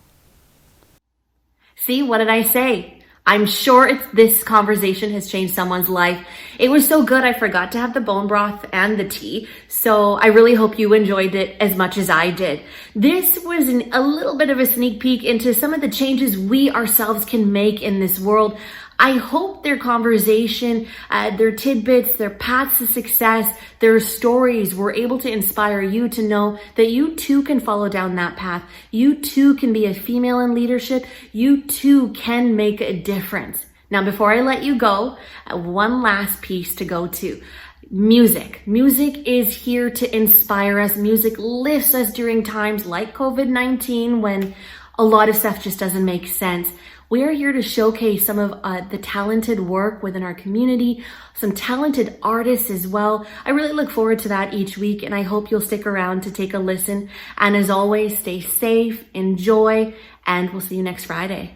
See, what did I say? I'm sure this conversation has changed someone's life. It was so good, I forgot to have the bone broth and the tea. So I really hope you enjoyed it as much as I did. This was a little bit of a sneak peek into some of the changes we ourselves can make in this world. I hope their conversation, their tidbits, their paths to success, their stories were able to inspire you to know that you too can follow down that path. You too can be a female in leadership. You too can make a difference. Now, before I let you go, one last piece to go to. Music. Music is here to inspire us. Music lifts us during times like COVID-19 when a lot of stuff just doesn't make sense. We are here to showcase some of the talented work within our community, some talented artists as well. I really look forward to that each week, and I hope you'll stick around to take a listen. And as always, stay safe, enjoy, and we'll see you next Friday.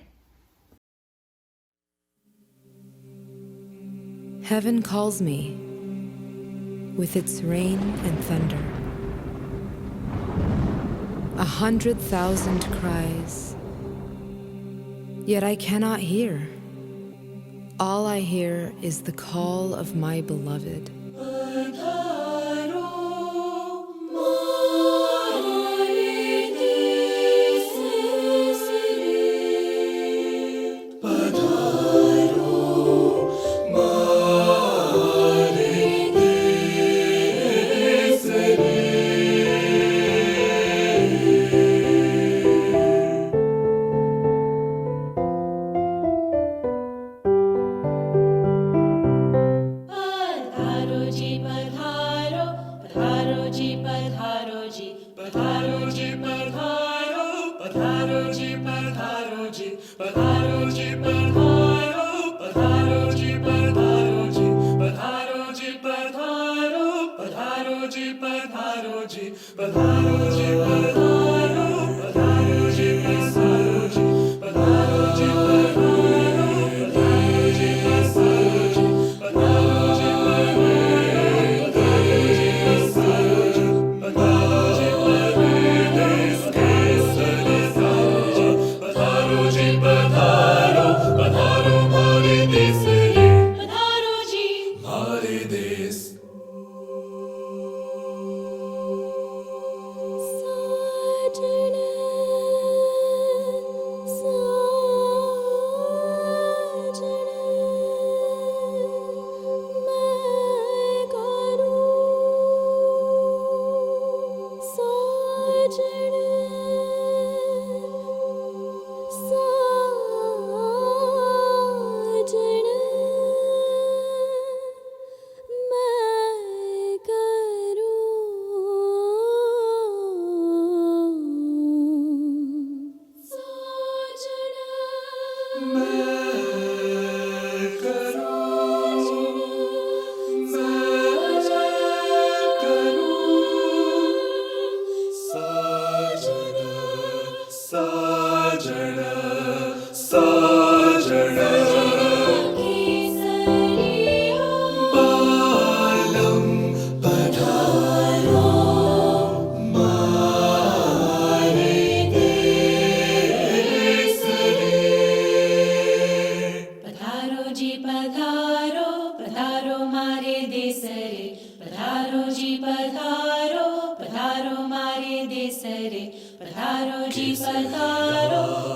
Heaven calls me with its rain and thunder. 100,000 cries. Yet I cannot hear. All I hear is the call of my beloved. पधारो जी पधारो पधारो मारे देस रे पधारो जी पधारो पधारो मारे देस रे पधारो जी पधारो